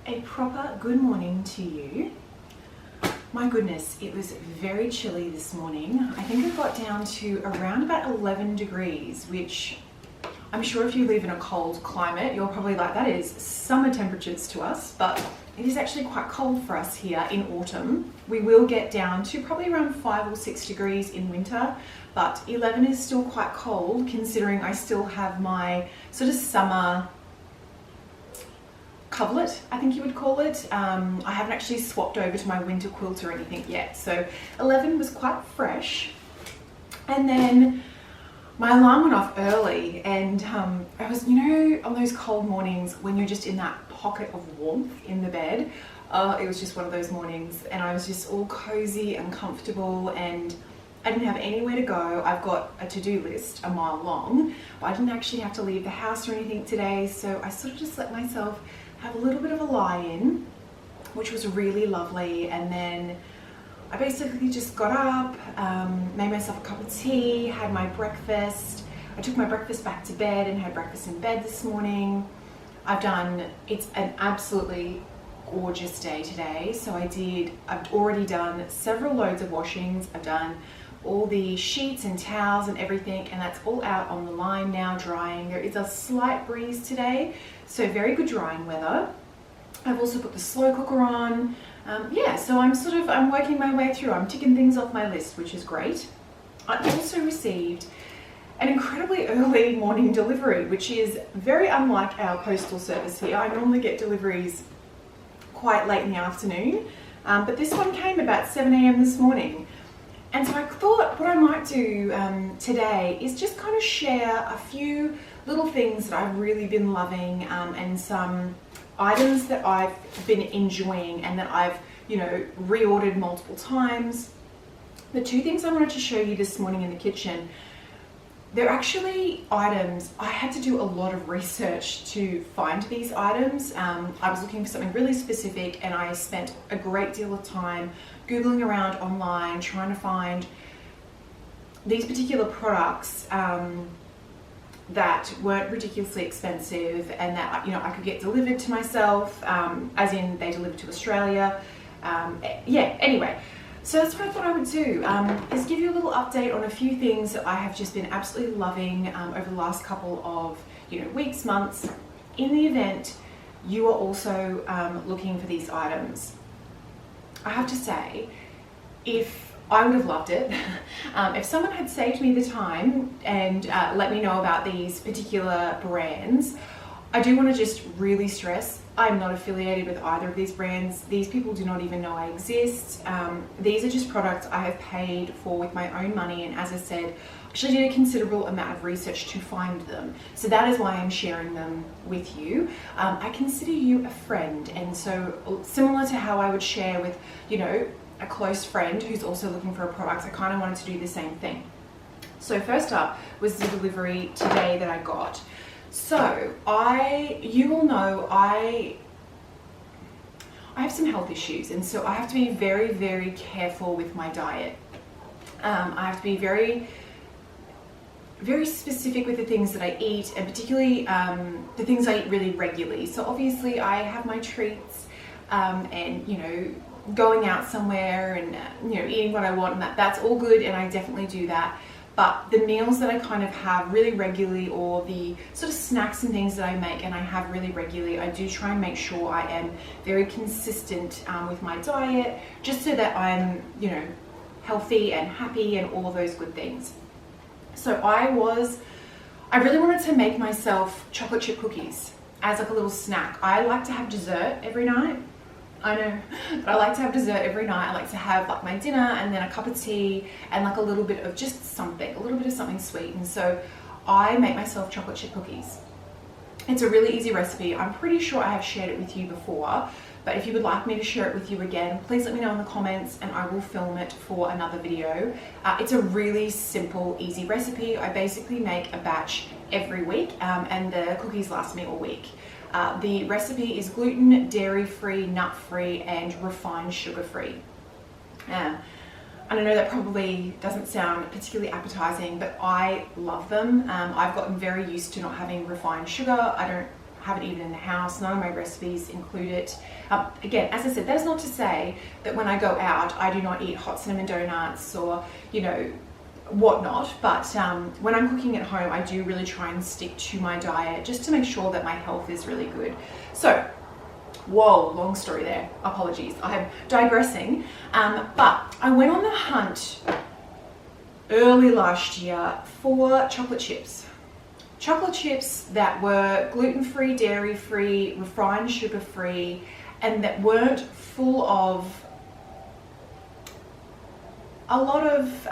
A proper good morning to you. My goodness, it was very chilly this morning. I think it got down to around about 11 degrees, which I'm sure if you live in a cold climate, you're probably like, that is summer temperatures to us, but it is actually quite cold for us here in autumn. We will get down to probably around 5 or 6 degrees in winter, but 11 is still quite cold considering I still have my sort of summer coverlet, I think you would call it. I haven't actually swapped over to my winter quilt or anything yet, so 11 was quite fresh. And then my alarm went off early, and I was, you know, on those cold mornings when you're just in that pocket of warmth in the bed, it was just one of those mornings, and I was just all cozy and comfortable, and I didn't have anywhere to go. I've got a to-do list a mile long, but I didn't actually have to leave the house or anything today, so I sort of just let myself have a little bit of a lie-in, which was really lovely. And then I basically just got up, made myself a cup of tea, had my breakfast. I took my breakfast back to bed and had breakfast in bed this morning. It's an absolutely gorgeous day today. So I've already done several loads of washings. I've done all the sheets and towels and everything, and that's all out on the line now drying. There is a slight breeze today, so very good drying weather. I've also put the slow cooker on. Yeah, so I'm working my way through. I'm ticking things off my list, which is great. I also received an incredibly early morning delivery, which is very unlike our postal service here. I normally get deliveries quite late in the afternoon, but this one came about 7 a.m. this morning. And so I thought what I might do today is just kind of share a few little things that I've really been loving, and some items that I've been enjoying and that I've, reordered multiple times. The two things I wanted to show you this morning in the kitchen, they're actually items, I had to do a lot of research to find these items. I was looking for something really specific, and I spent a great deal of time Googling around online trying to find these particular products that weren't ridiculously expensive and that I could get delivered to myself, as in they delivered to Australia. Anyway, so that's what I thought I would do, is give you a little update on a few things that I have just been absolutely loving over the last couple of weeks, months, in the event you are also looking for these items. I have to say, if I would have loved it if someone had saved me the time and let me know about these particular brands. I do want to just really stress, I'm not affiliated with either of these brands. These people do not even know I exist. These are just products I have paid for with my own money, and as I said, I actually did a considerable amount of research to find them. So that is why I'm sharing them with you. I consider you a friend, and so similar to how I would share with, a close friend who's also looking for a product, I kind of wanted to do the same thing. So first up was the delivery today that I got. So you will know I have some health issues, and so I have to be very, very careful with my diet. I have to be very, very specific with the things that I eat, and particularly the things I eat really regularly. So obviously I have my treats, and going out somewhere and eating what I want, and that's all good, and I definitely do that. But the meals that I kind of have really regularly, or the sort of snacks and things that I make and I have really regularly, I do try and make sure I am very consistent with my diet, just so that I'm, healthy and happy and all of those good things. So I really wanted to make myself chocolate chip cookies as like a little snack. I like to have dessert every night. I know, but I like to have dessert every night. I like to have like my dinner and then a cup of tea and like a little bit of just something, a little bit of something sweet. And so I make myself chocolate chip cookies. It's a really easy recipe. I'm pretty sure I have shared it with you before, but if you would like me to share it with you again, please let me know in the comments and I will film it for another video. It's a really simple, easy recipe. I basically make a batch every week, and the cookies last me all week. The recipe is gluten, dairy-free, nut-free, and refined sugar-free. And I know that probably doesn't sound particularly appetizing, but I love them. I've gotten very used to not having refined sugar. I don't have it even in the house. None of my recipes include it. Again, as I said, that is not to say that when I go out, I do not eat hot cinnamon donuts or, whatnot, but when I'm cooking at home, I do really try and stick to my diet just to make sure that my health is really good. So, whoa, long story there, apologies, I'm digressing, but I went on the hunt early last year for chocolate chips that were gluten-free, dairy-free, refined sugar-free, and that weren't full of a lot of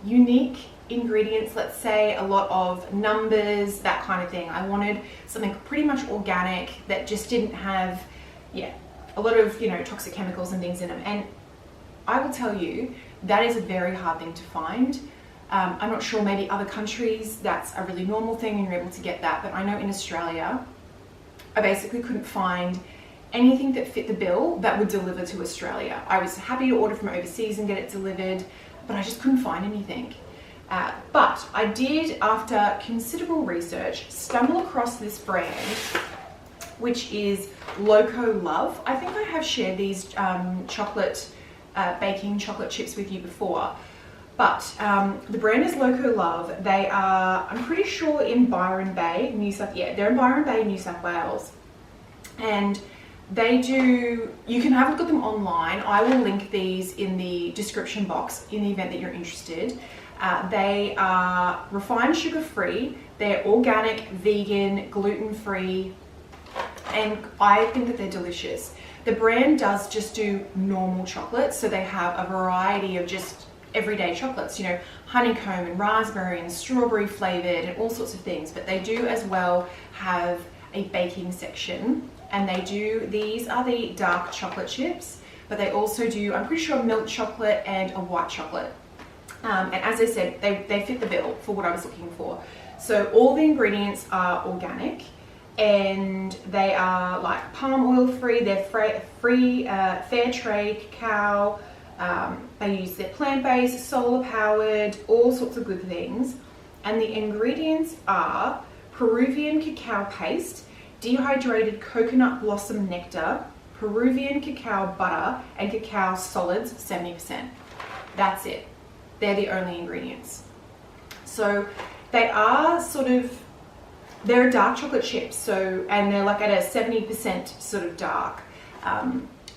unique ingredients, let's say, a lot of numbers, that kind of thing. I wanted something pretty much organic that just didn't have, a lot of, toxic chemicals and things in them. And I will tell you, that is a very hard thing to find. I'm not sure, maybe other countries, that's a really normal thing and you're able to get that. But I know in Australia, I basically couldn't find anything that fit the bill that would deliver to Australia. I was happy to order from overseas and get it delivered, but I just couldn't find anything. But I did, after considerable research, stumble across this brand, which is Loco Love. I think I have shared these baking chocolate chips with you before, but the brand is Loco Love. They are, I'm pretty sure, in Byron Bay, they're in Byron Bay, New South Wales. And they do, you can have a look at them online. I will link these in the description box in the event that you're interested. They are refined sugar free, they're organic, vegan, gluten free, and I think that they're delicious. The brand does just do normal chocolates, so they have a variety of just everyday chocolates, you know, honeycomb and raspberry and strawberry flavored and all sorts of things, but they do as well have a baking section, and these are the dark chocolate chips, but they also do, I'm pretty sure, milk chocolate and a white chocolate. And as I said, they fit the bill for what I was looking for. So all the ingredients are organic, and they are like palm oil free, they're fair trade cacao, they're plant-based, solar powered, all sorts of good things. And the ingredients are Peruvian cacao paste, dehydrated coconut blossom nectar, Peruvian cacao butter, and cacao solids 70%. That's it. They're the only ingredients. So they are they're dark chocolate chips, and they're like at a 70% sort of dark.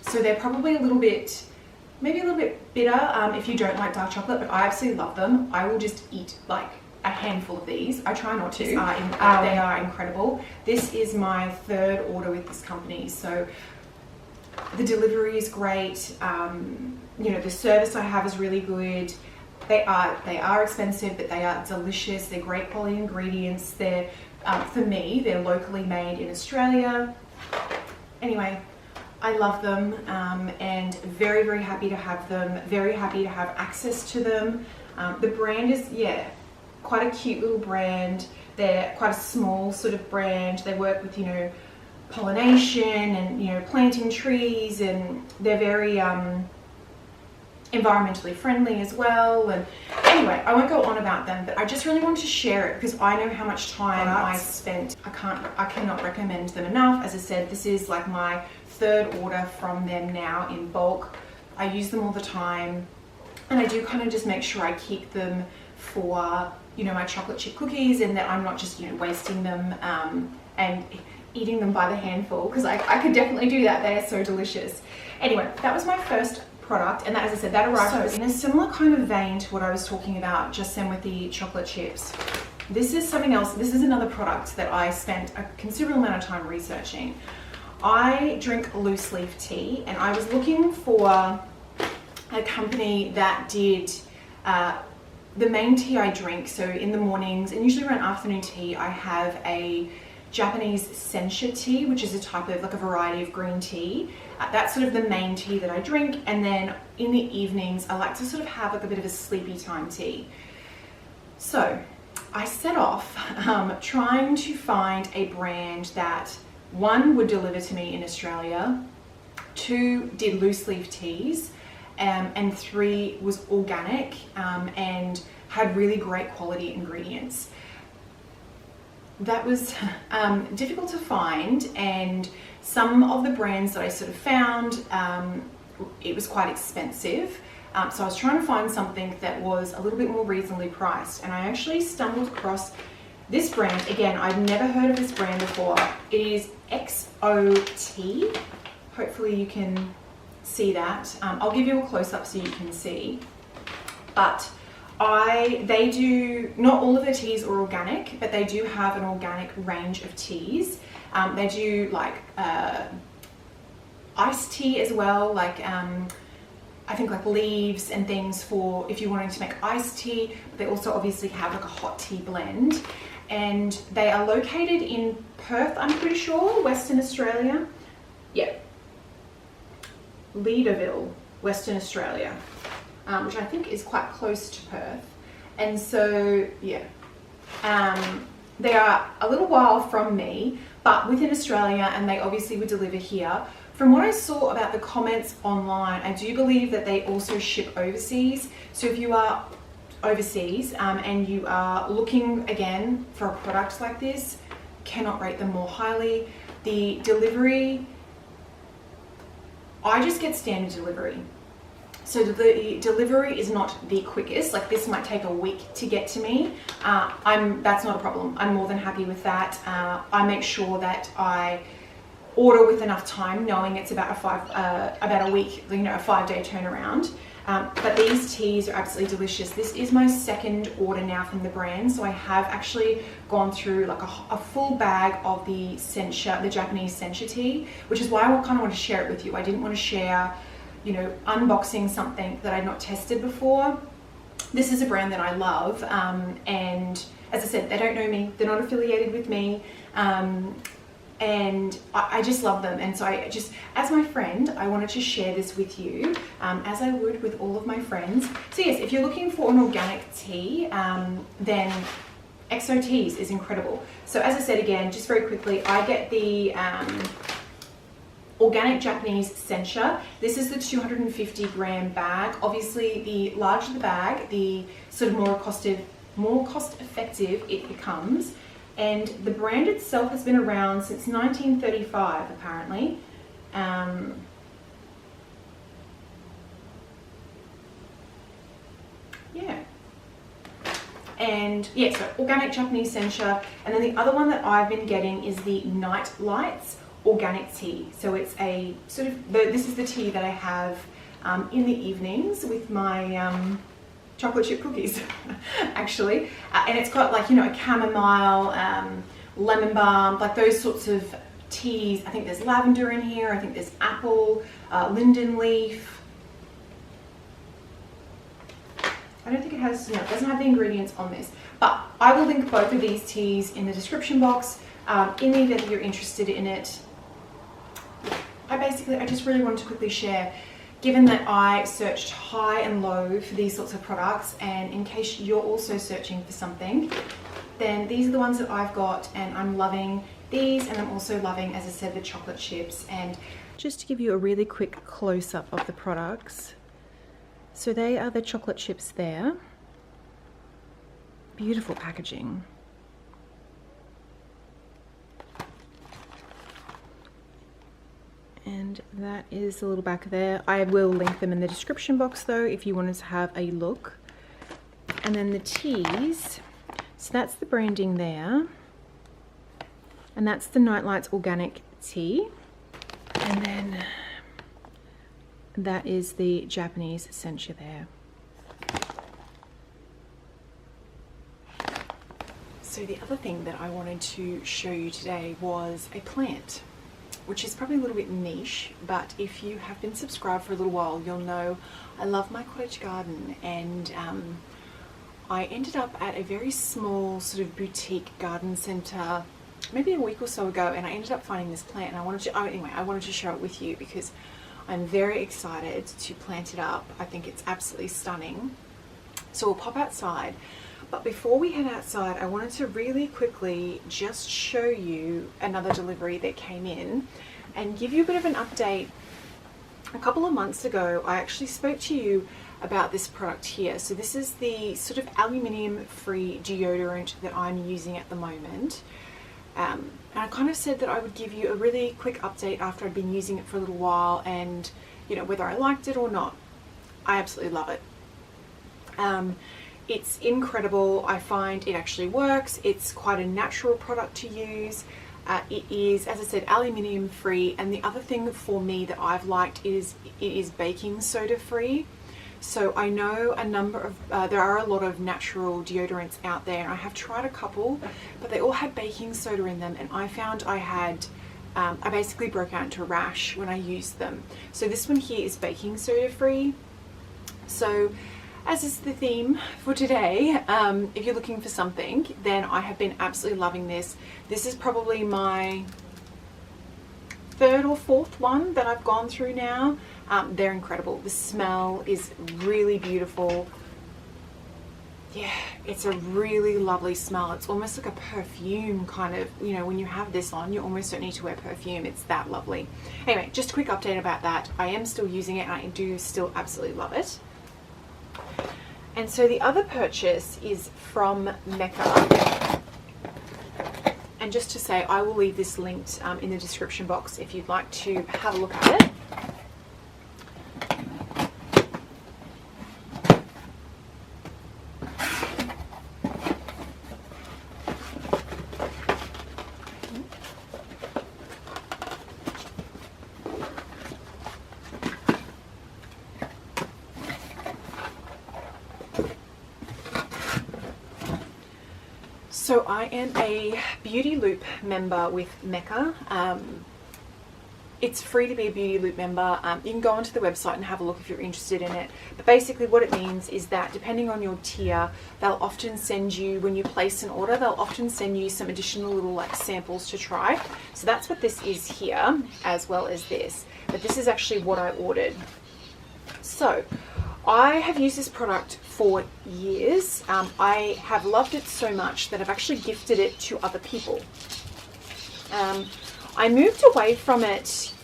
So they're probably maybe a little bit bitter if you don't like dark chocolate, but I absolutely love them. I will just eat like a handful of these. I try not to. They are incredible. This is my third order with this company, so the delivery is great. You know, the service I have is really good. They are expensive, but they are delicious. They're great quality ingredients. They're for me, they're locally made in Australia. Anyway, I love them, and very, very happy to have them. Very happy to have access to them. The brand is, quite a cute little brand. They're quite a small sort of brand. They work with, you know, pollination and, you know, planting trees, and they're very environmentally friendly as well. And anyway, I won't go on about them, but I just really wanted to share it because I know how much time I spent. I cannot recommend them enough. As I said, this is like my third order from them now in bulk. I use them all the time, and I do kind of just make sure I keep them for, you know, my chocolate chip cookies, and that I'm not just, you know, wasting them and eating them by the handful, because I could definitely do that. They are so delicious. Anyway, that was my first product, and that, as I said, that arrived in a similar kind of vein to what I was talking about just then with the chocolate chips. This is something else. This is another product that I spent a considerable amount of time researching. I drink loose leaf tea, and I was looking for a company that did the main tea I drink. So in the mornings, and usually around afternoon tea, I have a Japanese sencha tea, which is a type of, like, a variety of green tea. That's sort of the main tea that I drink, and then in the evenings I like to sort of have like a bit of a sleepy time tea. So I set off trying to find a brand that, one, would deliver to me in Australia, two, did loose leaf teas, and three, was organic and had really great quality ingredients. That was difficult to find, and some of the brands that I sort of found, it was quite expensive. So I was trying to find something that was a little bit more reasonably priced, and I actually stumbled across this brand. Again, I've never heard of this brand before. It is XOT. Hopefully you can see that. I'll give you a close-up so you can see. But they do, not all of their teas are organic, but they do have an organic range of teas. They do like iced tea as well, like I think like leaves and things for if you're wanting to make iced tea. But they also obviously have like a hot tea blend, and they are located in Perth, I'm pretty sure, Western Australia. Yeah, Leederville, Western Australia. Which I think is quite close to Perth. And so, yeah, they are a little while from me, but within Australia, and they obviously would deliver here. From what I saw about the comments online, I do believe that they also ship overseas. So if you are overseas and you are looking, again, for a product like this, cannot rate them more highly. The delivery, I just get standard delivery. So the delivery is not the quickest. Like, this might take a week to get to me. That's not a problem. I'm more than happy with that. I make sure that I order with enough time, knowing it's about a week, you know, a 5-day turnaround. But these teas are absolutely delicious. This is my second order now from the brand, so I have actually gone through like a full bag of the sencha, the Japanese sencha tea, which is why I kind of want to share it with you. I didn't want to share, you know, unboxing something that I'd not tested before. This is a brand that I love, and as I said, they don't know me, they're not affiliated with me, and I just love them. And so I just, as my friend, I wanted to share this with you, as I would with all of my friends. So yes, if you're looking for an organic tea, then XO Teas is incredible. So as I said again, just very quickly, I get the organic Japanese sencha. This is the 250 gram bag. Obviously, the larger the bag, the sort of more cost effective it becomes. And the brand itself has been around since 1935, apparently. Yeah. And yeah, so organic Japanese sencha. And then the other one that I've been getting is the Night Lights organic tea. So it's a sort of, this is the tea that I have in the evenings with my chocolate chip cookies, actually. And it's got, like, you know, a chamomile, lemon balm, like those sorts of teas. I think there's lavender in here. I think there's apple, linden leaf. I don't think it has, no, it doesn't have the ingredients on this. But I will link both of these teas in the description box in the event that you're interested in it. I just really wanted to quickly share, given that I searched high and low for these sorts of products, and in case you're also searching for something, then these are the ones that I've got, and I'm loving these, and I'm also loving, as I said, the chocolate chips. And just to give you a really quick close-up of the products, so they are the chocolate chips there. Beautiful packaging. And that is the little back there. I will link them in the description box though, if you wanted to have a look. And then the teas, so that's the branding there. And that's the Nightlights organic tea. And then that is the Japanese sencha there. So the other thing that I wanted to show you today was a plant, which is probably a little bit niche, but if you have been subscribed for a little while, you'll know I love my cottage garden. And I ended up at a very small sort of boutique garden centre maybe a week or so ago, and I ended up finding this plant, and I wanted to share it with you because I'm very excited to plant it up. I think it's absolutely stunning. So we'll pop outside. But before we head outside, I wanted to really quickly just show you another delivery that came in and give you a bit of an update. A couple of months ago, I actually spoke to you about this product here. So this is the sort of aluminium-free deodorant that I'm using at the moment. And I kind of said that I would give you a really quick update after I'd been using it for a little while, and you know, whether I liked it or not. I absolutely love it. It's incredible. I find it actually works. It's quite a natural product to use. It is, as I said, aluminium free, and the other thing for me that I've liked is it is baking soda free. So I know a number of, there are a lot of natural deodorants out there, and I have tried a couple, but they all had baking soda in them, and I found I had, I basically broke out into a rash when I used them. So this one here is baking soda free. So as is the theme for today, if you're looking for something, then I have been absolutely loving this. This is probably my third or fourth one that I've gone through now. They're incredible. The smell is really beautiful. Yeah, it's a really lovely smell. It's almost like a perfume kind of, you know, when you have this on, you almost don't need to wear perfume. It's that lovely. Anyway, just a quick update about that. I am still using it, and I do still absolutely love it. And so the other purchase is from Mecca. And just to say, I will leave this linked in the description box if you'd like to have a look at it. So I am a Beauty Loop member with Mecca. It's free to be a Beauty Loop member. You can go onto the website and have a look if you're interested in it. But basically what it means is that depending on your tier, they'll often send you, when you place an order, they'll often send you some additional little like samples to try. So that's what this is here, as well as this. But this is actually what I ordered. So I have used this product for years. I have loved it so much that I've actually gifted it to other people. I moved away from it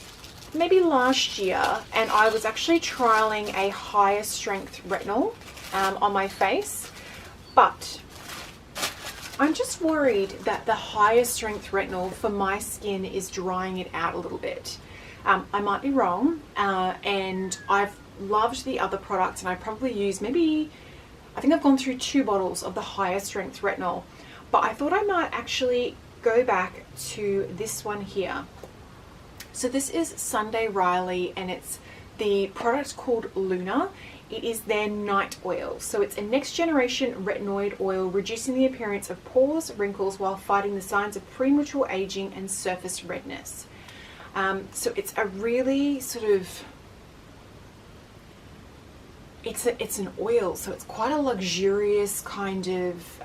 maybe last year, and I was actually trialing a higher strength retinol on my face, but I'm just worried that the higher strength retinol for my skin is drying it out a little bit. I might be wrong, and I've loved the other products, and I probably use I think I've gone through 2 bottles of the higher strength retinol, but I thought I might actually go back to this one here. So this is Sunday Riley, and it's the product called Luna. It is their night oil. So it's a next generation retinoid oil, reducing the appearance of pores, wrinkles, while fighting the signs of premature aging and surface redness. So it's a really sort of, it's an oil, so it's quite a luxurious kind of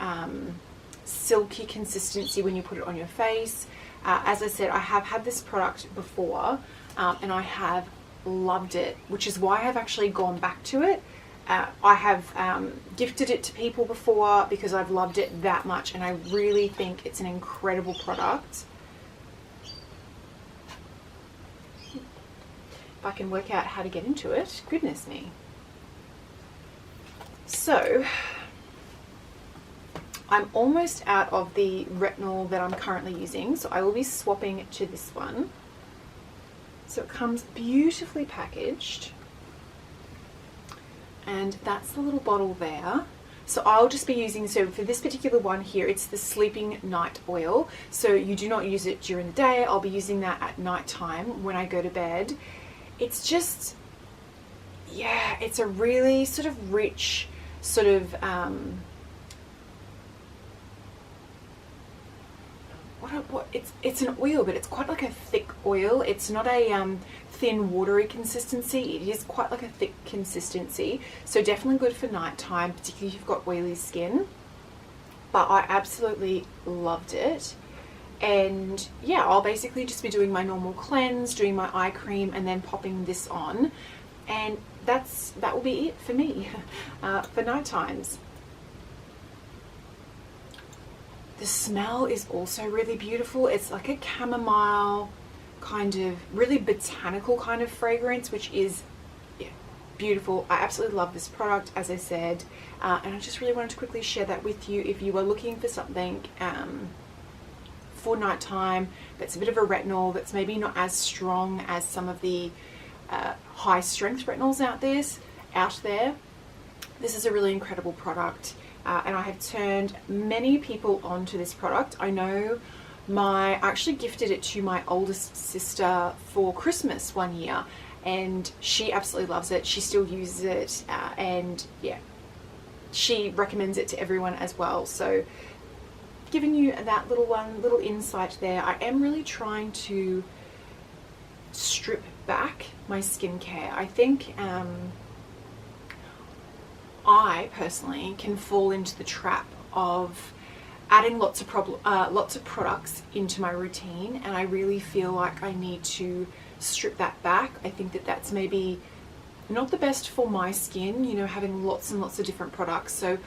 silky consistency when you put it on your face. As I said, I have had this product before, and I have loved it, which is why I've actually gone back to it. I have gifted it to people before because I've loved it that much, and I really think it's an incredible product. If I can work out how to get into it, goodness me. So I'm almost out of the retinol that I'm currently using, so I will be swapping to this one. So it comes beautifully packaged, and that's the little bottle there. So I'll just be using, so for this particular one here, it's the sleeping night oil. So you do not use it during the day. I'll be using that at night time when I go to bed. It's just, yeah, it's a really sort of rich sort of, it's an oil, but it's quite like a thick oil. It's not a thin watery consistency. It is quite like a thick consistency, so definitely good for nighttime, particularly if you've got oily skin. But I absolutely loved it, and yeah, I'll basically just be doing my normal cleanse, doing my eye cream, and then popping this on, and that will be it for me for night times. The smell is also really beautiful. It's like a chamomile kind of really botanical kind of fragrance, which is, yeah, beautiful. I absolutely love this product, as I said, and I just really wanted to quickly share that with you. If you are looking for something for nighttime that's a bit of a retinol, that's maybe not as strong as some of the high strength retinols out there, this is a really incredible product. And I have turned many people onto this product. I know I actually gifted it to my oldest sister for Christmas one year, and she absolutely loves it. She still uses it, and yeah, she recommends it to everyone as well. So giving you that little insight there. I am really trying to strip back my skincare. I think I personally can fall into the trap of adding lots of products into my routine, and I really feel like I need to strip that back. I think that that's maybe not the best for my skin, you know, having lots and lots of different products. So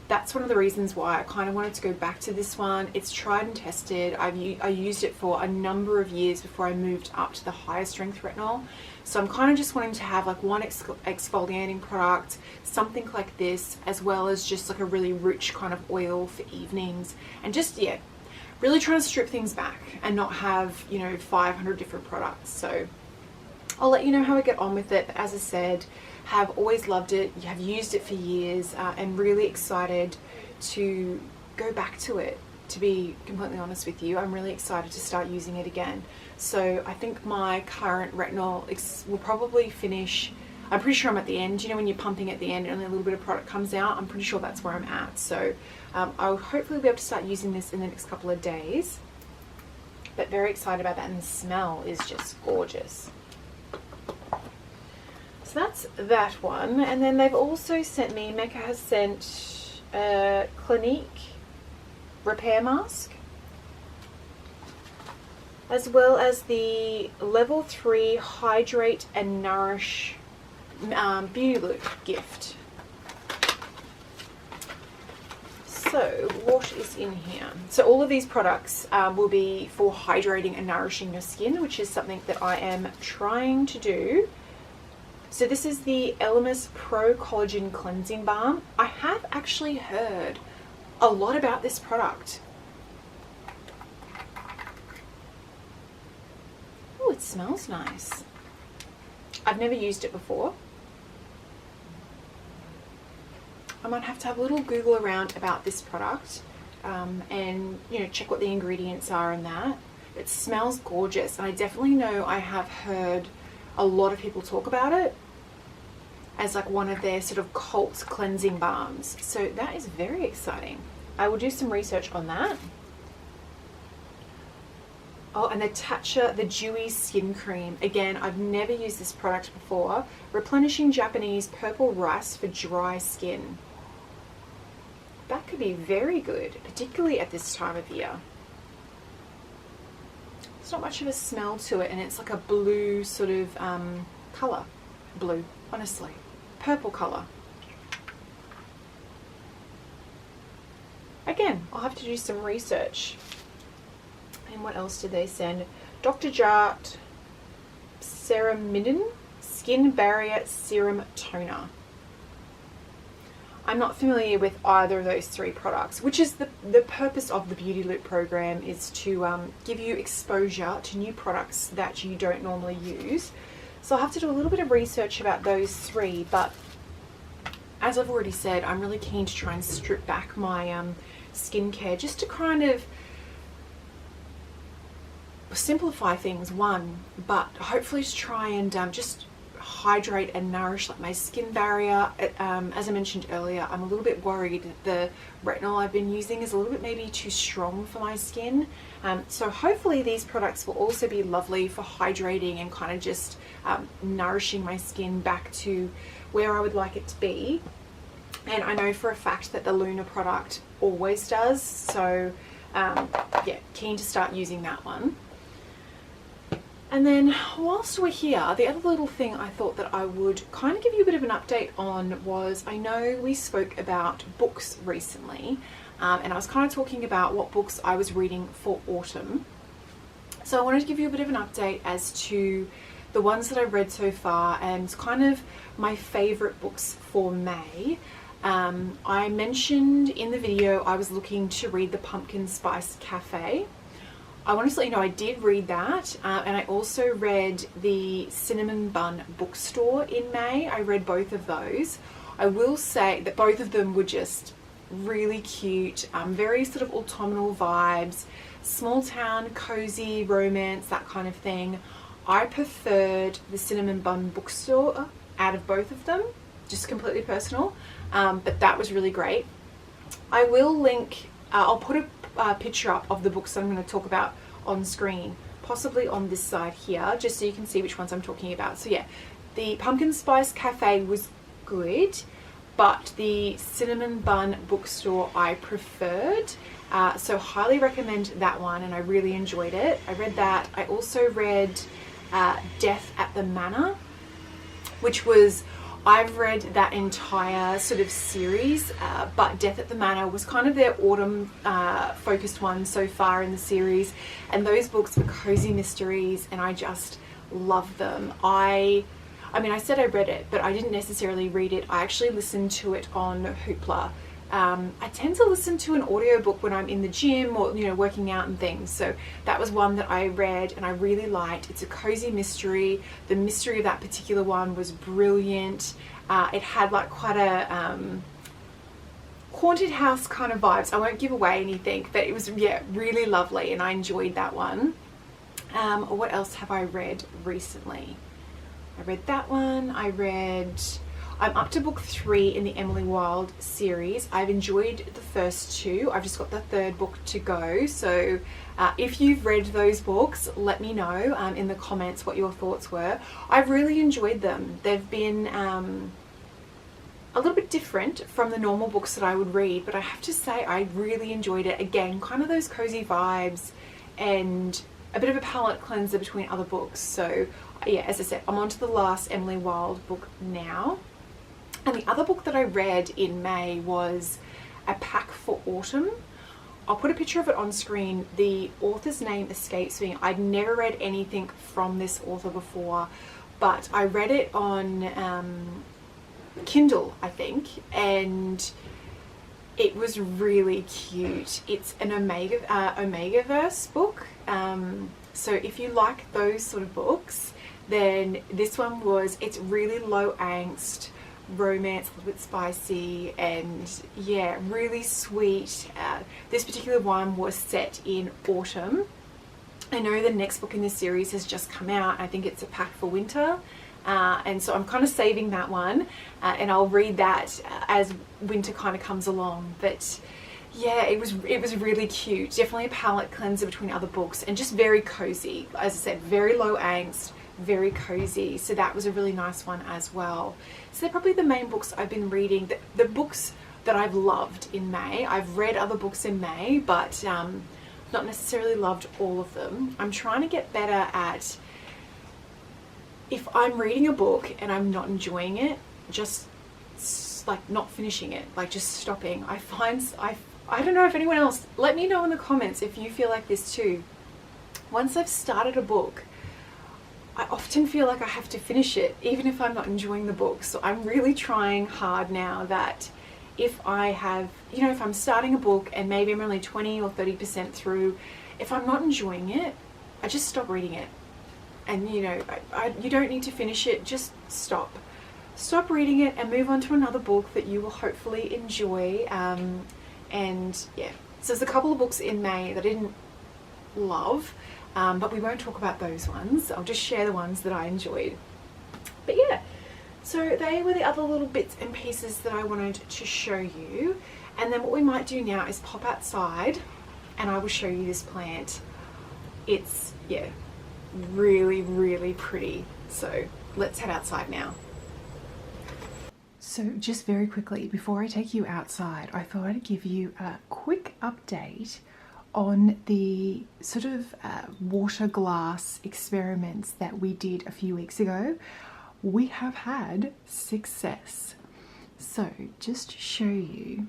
that's one of the reasons why I kind of wanted to go back to this one. It's tried and tested. I used it for a number of years before I moved up to the higher strength retinol. So I'm kind of just wanting to have like one exfoliating product, something like this, as well as just like a really rich kind of oil for evenings, and just, yeah, really trying to strip things back and not have, you know, 500 different products. So I'll let you know how I get on with it. But as I said, have always loved it, have used it for years, and really excited to go back to it. To be completely honest with you, I'm really excited to start using it again. So I think my current retinol will probably finish, I'm pretty sure I'm at the end. You know, when you're pumping at the end and only a little bit of product comes out, I'm pretty sure that's where I'm at. So I'll hopefully be able to start using this in the next couple of days. But very excited about that, and the smell is just gorgeous. So that's that one. And then they've also sent me, Mecca has sent a Clinique repair mask, as well as the level 3 Hydrate and Nourish Beauty Loop gift. So what is in here? So all of these products will be for hydrating and nourishing your skin, which is something that I am trying to do. So this is the Elemis Pro Collagen Cleansing Balm. I have actually heard a lot about this product. Oh, it smells nice. I've never used it before. I might have to have a little Google around about this product and, you know, check what the ingredients are and that. It smells gorgeous, and I definitely know I have heard a lot of people talk about it as like one of their sort of cult cleansing balms. So that is very exciting. I will do some research on that. Oh, and the Tatcha, the Dewy Skin Cream. Again, I've never used this product before. Replenishing Japanese purple rice for dry skin. That could be very good, particularly at this time of year. There's not much of a smell to it, and it's like a blue sort of colour. Blue, honestly. Purple colour. Again, I'll have to do some research. And what else did they send? Dr. Jart Ceramidin Skin Barrier Serum Toner. I'm not familiar with either of those three products, which is the purpose of the Beauty Loop program, is to give you exposure to new products that you don't normally use. So I'll have to do a little bit of research about those three, but as I've already said, I'm really keen to try and strip back my skincare just to kind of simplify things, one, but hopefully to try and just hydrate and nourish like my skin barrier. As I mentioned earlier, I'm a little bit worried that the retinol I've been using is a little bit maybe too strong for my skin. So hopefully these products will also be lovely for hydrating and kind of just nourishing my skin back to where I would like it to be. And I know for a fact that the Luna product always does. So yeah, keen to start using that one. And then whilst we're here, the other little thing I thought that I would kind of give you a bit of an update on was, I know we spoke about books recently, and I was kind of talking about what books I was reading for autumn. So I wanted to give you a bit of an update as to the ones that I've read so far and kind of my favourite books for May. I mentioned in the video I was looking to read The Pumpkin Spice Cafe. I want to let you know I did read that, and I also read The Cinnamon Bun Bookstore in May. I read both of those. I will say that both of them were just really cute, very sort of autumnal vibes, small town, cozy, romance, that kind of thing. I preferred The Cinnamon Bun Bookstore out of both of them, just completely personal, but that was really great. I will link, I'll put a picture up of the books that I'm going to talk about on screen, possibly on this side here, just so you can see which ones I'm talking about. So yeah, the Pumpkin Spice Cafe was good, but the Cinnamon Bun Bookstore I preferred. So highly recommend that one, and I really enjoyed it. I read that. I also read Death at the Manor, which was, I've read that entire sort of series, but Death at the Manor was kind of their autumn focused one so far in the series, and those books were cozy mysteries, and I just love them. I mean, I said I read it, but I didn't necessarily read it. I actually listened to it on Hoopla. I tend to listen to an audiobook when I'm in the gym or, you know, working out and things. So that was one that I read and I really liked. It's a cozy mystery. The mystery of that particular one was brilliant. It had like quite a haunted house kind of vibes. I won't give away anything, but it was, yeah, really lovely, and I enjoyed that one. What else have I read recently? I read that one. I'm up to book 3 in the Emily Wilde series. I've enjoyed the first 2. I've just got the 3rd book to go. So if you've read those books, let me know in the comments what your thoughts were. I've really enjoyed them. They've been a little bit different from the normal books that I would read, but I have to say I really enjoyed it. Again, kind of those cozy vibes and a bit of a palette cleanser between other books. So yeah, as I said, I'm on to the last Emily Wilde book now. And the other book that I read in May was A Pack for Autumn. I'll put a picture of it on screen. The author's name escapes me. I'd never read anything from this author before, but I read it on Kindle, I think, and it was really cute. It's an Omegaverse book. So if you like those sort of books, then this one it's really low angst romance, a little bit spicy, and yeah, really sweet. This particular one was set in autumn. I know the next book in this series has just come out. I think it's A Pack for Winter, and so I'm kind of saving that one, and I'll read that as winter kind of comes along. But yeah, it was really cute. Definitely a palette cleanser between other books, and just very cozy. As I said, very low angst, very cozy. So that was a really nice one as well. So they're probably the main books I've been reading. The books that I've loved in May. I've read other books in May, but not necessarily loved all of them. I'm trying to get better at, if I'm reading a book and I'm not enjoying it, just like not finishing it, like just stopping. I don't know if anyone else, let me know in the comments if you feel like this too. Once I've started a book, I often feel like I have to finish it, even if I'm not enjoying the book. So I'm really trying hard now that if I have, if I'm starting a book and maybe I'm only 20 or 30% through, if I'm not enjoying it, I just stop reading it. And you don't need to finish it, just stop. Stop reading it and move on to another book that you will hopefully enjoy. And yeah, so there's a couple of books in May that I didn't love, but we won't talk about those ones. I'll just share the ones that I enjoyed. But yeah, so they were the other little bits and pieces that I wanted to show you. And then what we might do now is pop outside and I will show you this plant. It's, yeah, really, really pretty. So let's head outside now. So just very quickly, before I take you outside, I thought I'd give you a quick update on the sort of water glass experiments that we did a few weeks ago. We have had success. So just to show you,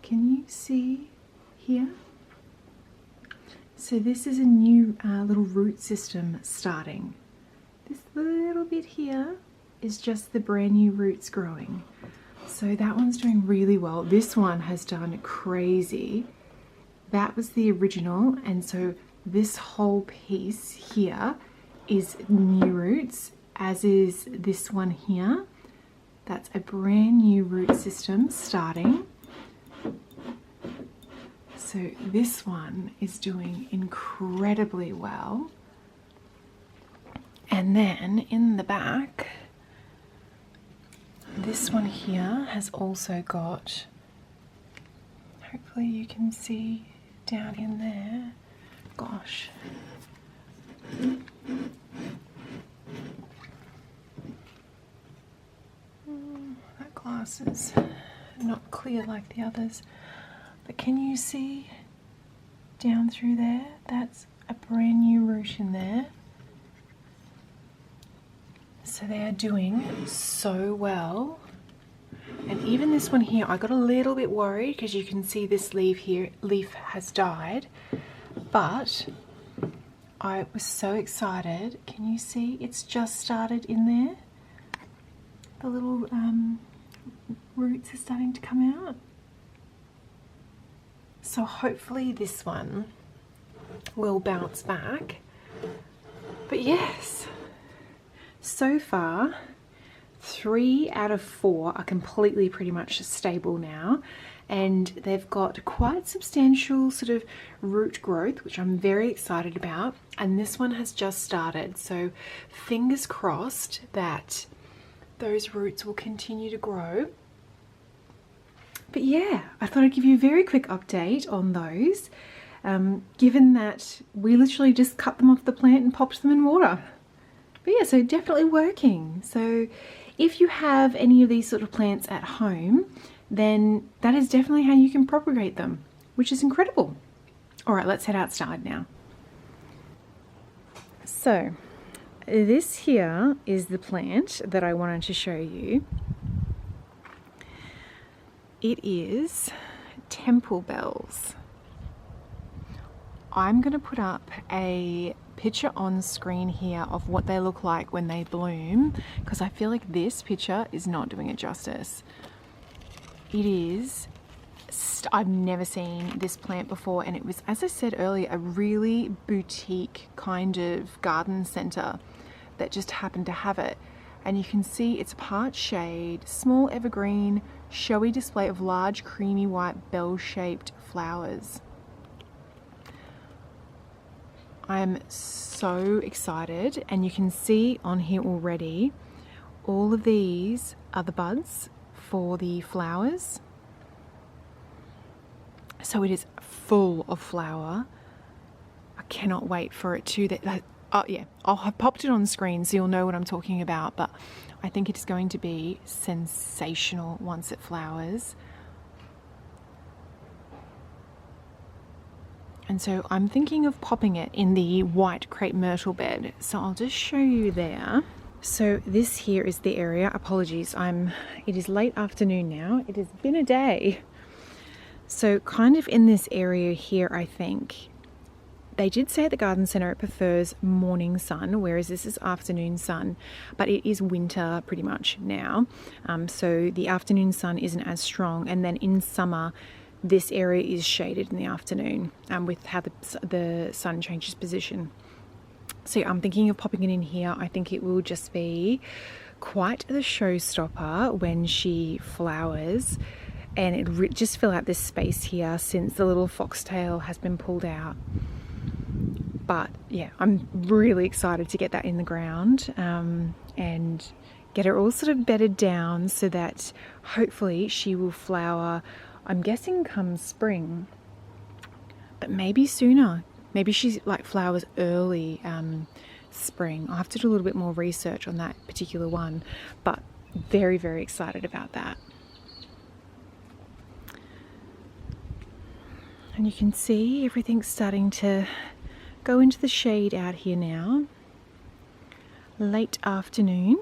can you see here? So this is a new little root system starting. This little bit here is just the brand new roots growing. So that one's doing really well. This one has done crazy. That was the original, and so this whole piece here is new roots, as is this one here. That's a brand new root system starting. So this one is doing incredibly well. And then in the back, this one here has also got, hopefully you can see down in there, gosh. That glass is not clear like the others, but can you see down through there? That's a brand new root in there. So they are doing so well. And even this one here, I got a little bit worried because you can see this leaf has died, but I was so excited. Can you see it's just started in there? The little roots are starting to come out. So hopefully this one will bounce back. But yes, so far 3 out of 4 are completely pretty much stable now, and they've got quite substantial sort of root growth, which I'm very excited about. And this one has just started, so fingers crossed that those roots will continue to grow. But yeah, I thought I'd give you a very quick update on those, given that we literally just cut them off the plant and popped them in water. But yeah, so definitely working. So if you have any of these sort of plants at home, then that is definitely how you can propagate them, which is incredible. All right, let's head outside now. So this here is the plant that I wanted to show you. It is temple bells. I'm going to put up a picture on screen here of what they look like when they bloom, because I feel like this picture is not doing it justice. It is, I've never seen this plant before, and it was, as I said earlier, a really boutique kind of garden center that just happened to have it. And you can see it's part shade, small evergreen, showy display of large creamy white bell-shaped flowers. I'm so excited, and you can see on here already all of these are the buds for the flowers. So it is full of flower. I cannot wait for it to oh yeah, I'll have popped it on screen so you'll know what I'm talking about, but I think it is going to be sensational once it flowers. And so I'm thinking of popping it in the white crepe myrtle bed. So I'll just show you there. So this here is the area. Apologies, it is late afternoon now. It has been a day. So kind of in this area here, I think. They did say at the garden centre it prefers morning sun, whereas this is afternoon sun, but it is winter pretty much now. So the afternoon sun isn't as strong, and then in summer, this area is shaded in the afternoon with how the sun changes position. So I'm thinking of popping it in here. I think it will just be quite the showstopper when she flowers, and it just fill out this space here since the little foxtail has been pulled out. But yeah, I'm really excited to get that in the ground and get her all sort of bedded down so that hopefully she will flower, I'm guessing come spring, but maybe sooner. Maybe she's like flowers early spring. I'll have to do a little bit more research on that particular one, but very, very excited about that. And you can see everything's starting to go into the shade out here now. Late afternoon.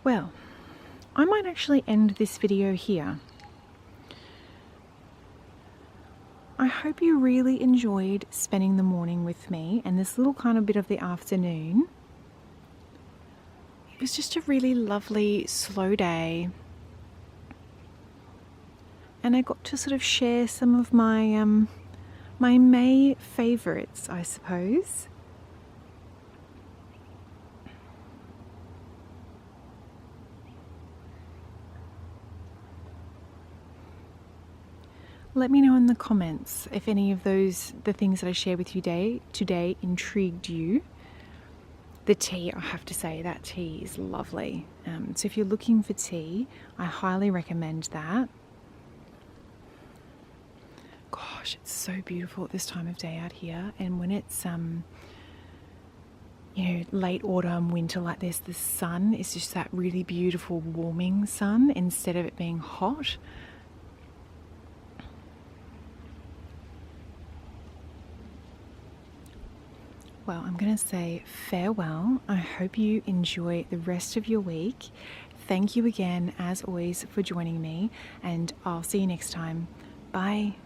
Well, I might actually end this video here. I hope you really enjoyed spending the morning with me and this little kind of bit of the afternoon. It was just a really lovely, slow day. And I got to sort of share some of my my May favourites, I suppose. Let me know in the comments if any of the things that I share with you today intrigued you. The tea, I have to say, that tea is lovely. So if you're looking for tea, I highly recommend that. Gosh, it's so beautiful at this time of day out here. And when it's, late autumn, winter like this, the sun is just that really beautiful warming sun instead of it being hot. Well, I'm going to say farewell. I hope you enjoy the rest of your week. Thank you again, as always, for joining me, and I'll see you next time. Bye.